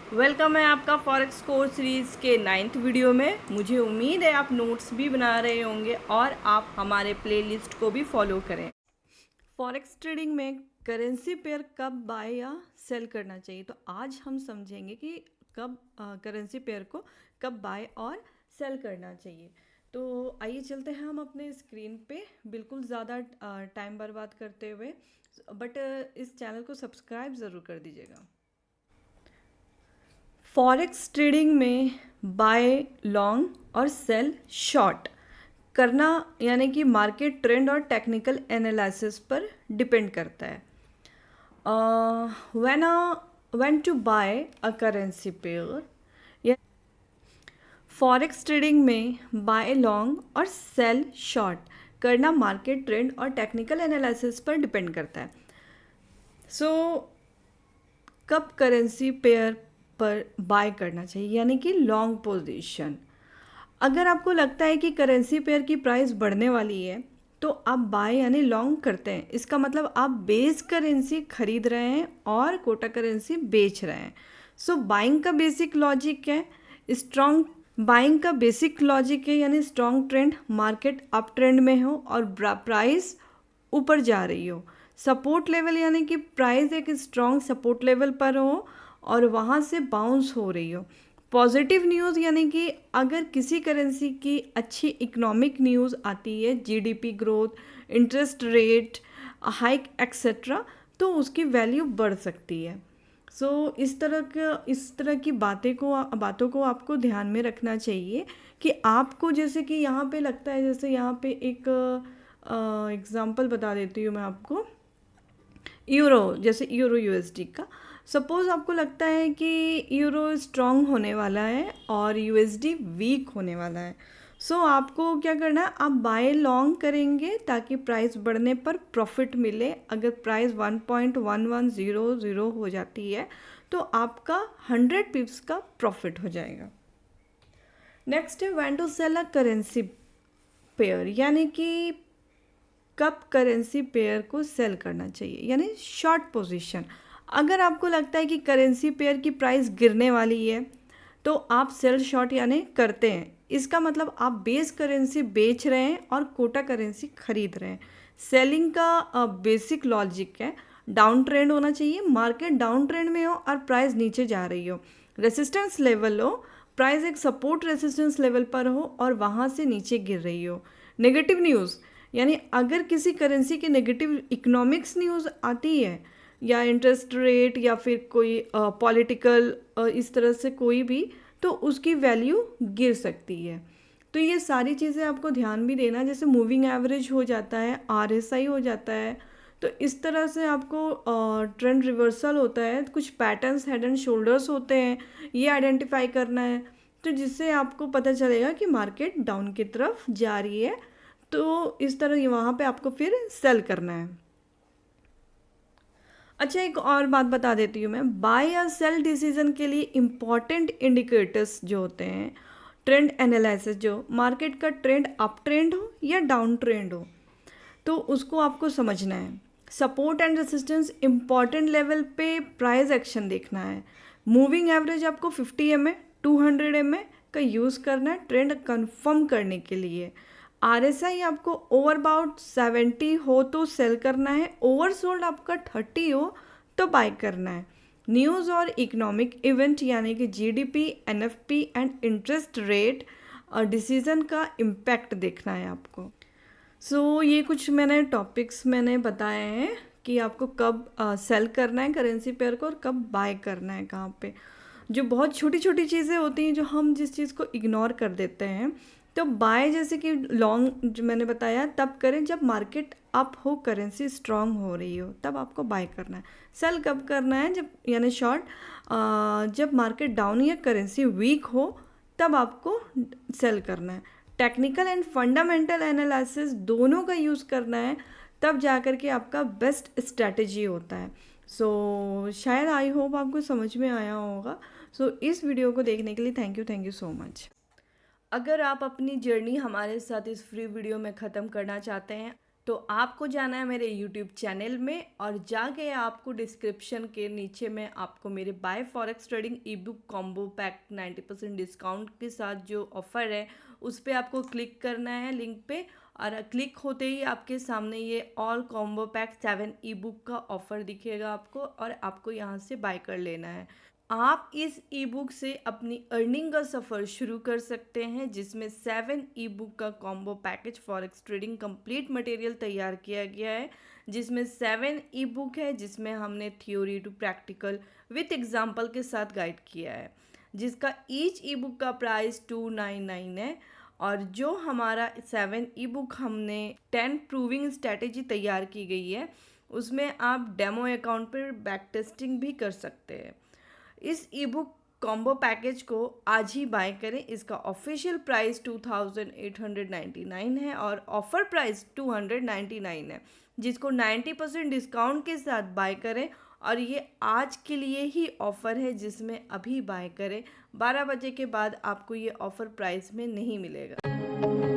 Welcome है आपका forex course series के 9th वीडियो में। मुझे उम्मीद है आप नोट्स भी बना रहे होंगे और आप हमारे प्लेलिस्ट को भी फॉलो करें। फॉरेक्स ट्रेडिंग में करेंसी पेयर कब बाय या सेल करना चाहिए, तो आज हम समझेंगे कि कब करेंसी पेयर को कब बाय और सेल करना चाहिए। तो आइए चलते हैं हम अपने स्क्रीन पे बिल्कुल ज़्यादा टाइम बर्बाद करते हुए, बट इस चैनल को सब्सक्राइब ज़रूर कर दीजिएगा। फॉरेक्स ट्रेडिंग में बाय लॉन्ग और सेल शॉर्ट करना यानी कि मार्केट ट्रेंड और टेक्निकल एनालिसिस पर डिपेंड करता है। When to buy a currency pair, या फॉरेक्स ट्रेडिंग में बाय लॉन्ग और सेल शॉर्ट करना मार्केट ट्रेंड और टेक्निकल एनालिसिस पर डिपेंड करता है। कब करेंसी पेयर पर बाय करना चाहिए, यानी कि लॉन्ग पोजीशन। अगर आपको लगता है कि करेंसी पेयर की प्राइस बढ़ने वाली है तो आप बाय यानी लॉन्ग करते हैं। इसका मतलब आप बेस करेंसी खरीद रहे हैं और कोटा करेंसी बेच रहे हैं। बाइंग का बेसिक लॉजिक है स्ट्रॉन्ग बाइंग का बेसिक लॉजिक है यानी strong trend, market up trend में हो और प्राइस ऊपर जा रही हो। सपोर्ट लेवल यानी कि प्राइस एक स्ट्रॉन्ग सपोर्ट लेवल पर हो और वहाँ से बाउंस हो रही हो। पॉजिटिव न्यूज़ यानी कि अगर किसी करेंसी की अच्छी इकोनॉमिक न्यूज़ आती है, GDP growth, interest rate hike etcetera, तो उसकी वैल्यू बढ़ सकती है। इस तरह की बातों को आपको ध्यान में रखना चाहिए कि आपको, जैसे कि यहाँ पे लगता है, जैसे यहाँ पे एक एग्जांपल बता देती हूँ मैं आपको। जैसे यूरो यूएसडी का सपोज़ आपको लगता है कि यूरो स्ट्रॉन्ग होने वाला है और यूएसडी वीक होने वाला है। आपको क्या करना है, आप बाय लॉन्ग करेंगे ताकि प्राइस बढ़ने पर प्रॉफिट मिले। अगर प्राइस 1.1100 हो जाती है तो आपका 100 पिप्स का प्रॉफिट हो जाएगा। नेक्स्ट है when to sell a currency pair, यानी कि कब करेंसी पेयर को सेल करना चाहिए, यानी शॉर्ट पोजीशन। अगर आपको लगता है कि करेंसी पेयर की प्राइस गिरने वाली है तो आप सेल शॉर्ट यानी करते हैं। इसका मतलब आप बेस करेंसी बेच रहे हैं और कोटा करेंसी खरीद रहे हैं। सेलिंग का बेसिक लॉजिक है डाउन ट्रेंड होना चाहिए, मार्केट डाउन ट्रेंड में हो और प्राइस नीचे जा रही हो, रेसिस्टेंस लेवल हो, प्राइस एक सपोर्ट रेसिस्टेंस लेवल पर हो और वहाँ से नीचे गिर रही हो। नेगेटिव न्यूज़ यानी अगर किसी करेंसी की नेगेटिव इकोनॉमिक्स न्यूज़ आती है या इंटरेस्ट रेट या फिर कोई पॉलिटिकल इस तरह से कोई भी, तो उसकी वैल्यू गिर सकती है। तो ये सारी चीज़ें आपको ध्यान भी देना, जैसे मूविंग एवरेज हो जाता है, आरएसआई हो जाता है। तो इस तरह से आपको ट्रेंड रिवर्सल होता है, कुछ पैटर्न्स हेड एंड शोल्डर्स होते हैं, ये आइडेंटिफाई करना है। तो जिससे आपको पता चलेगा कि मार्केट डाउन की तरफ जा रही है, तो इस तरह वहाँ पे आपको फिर सेल करना है। अच्छा, एक और बात बता देती हूँ मैं। बाय या सेल डिसीजन के लिए इम्पॉर्टेंट इंडिकेटर्स जो होते हैं, ट्रेंड एनालिसिस, जो मार्केट का ट्रेंड अप ट्रेंड हो या डाउन ट्रेंड हो, तो उसको आपको समझना है। Support and resistance important level पे प्राइस एक्शन देखना है। मूविंग एवरेज आपको 50 MA 200 MA का यूज़ करना है ट्रेंड कंफर्म करने के लिए। आरएसआई आपको ओवरबाउट 70 हो तो सेल करना है, ओवरसोल्ड आपका 30 हो तो बाय करना है। न्यूज़ और इकोनॉमिक इवेंट यानी कि GDP, NFP and interest rate decision का इम्पैक्ट देखना है आपको। ये कुछ टॉपिक्स मैंने बताए हैं कि आपको कब सेल करना है करेंसी पेयर को और कब बाय करना है कहाँ पे। जो बहुत छोटी छोटी चीज़ें होती हैं जो हम जिस चीज़ को इग्नोर कर देते हैं, तो बाय जैसे कि लॉन्ग जो मैंने बताया तब करें जब मार्केट अप हो, करेंसी स्ट्रांग हो रही हो, तब आपको बाय करना है। सेल कब करना है, जब यानी शॉर्ट जब मार्केट डाउन या करेंसी वीक हो तब आपको सेल करना है। टेक्निकल एंड फंडामेंटल एनालिसिस दोनों का यूज़ करना है, तब जा कर के आपका बेस्ट स्ट्रैटेजी होता है। शायद आई होप आपको समझ में आया होगा। इस वीडियो को देखने के लिए थैंक यू सो मच। अगर आप अपनी जर्नी हमारे साथ इस फ्री वीडियो में ख़त्म करना चाहते हैं तो आपको जाना है मेरे यूट्यूब चैनल में और जाके आपको डिस्क्रिप्शन के नीचे में आपको मेरे buy forex trading ebook combo pack 90% discount के साथ जो ऑफ़र है उस पर आपको क्लिक करना है लिंक पे। और क्लिक होते ही आपके सामने ये ऑल कॉम्बो पैक 7 ई बुक का ऑफ़र दिखेगा आपको और आपको यहाँ से बाय कर लेना है। आप इस ई बुक से अपनी अर्निंग का सफ़र शुरू कर सकते हैं, जिसमें 7 ई बुक का combo package forex trading complete material तैयार किया गया है, जिसमें 7 ई बुक है, जिसमें हमने theory to practical with example के साथ गाइड किया है, जिसका ईच ई बुक का प्राइस 299 है। और जो हमारा 7 ई बुक हमने 10 प्रूविंग स्ट्रैटेजी तैयार की गई है, उसमें आप डेमो अकाउंट पर बैक टेस्टिंग भी कर सकते हैं। इस ई बुक कॉम्बो पैकेज को आज ही बाय करें। इसका ऑफिशियल प्राइस 2899 है और ऑफ़र प्राइस 299 है, जिसको 90% डिस्काउंट के साथ बाय करें। और ये आज के लिए ही ऑफ़र है, जिसमें अभी बाय करें। 12 बजे के बाद आपको ये ऑफ़र प्राइस में नहीं मिलेगा।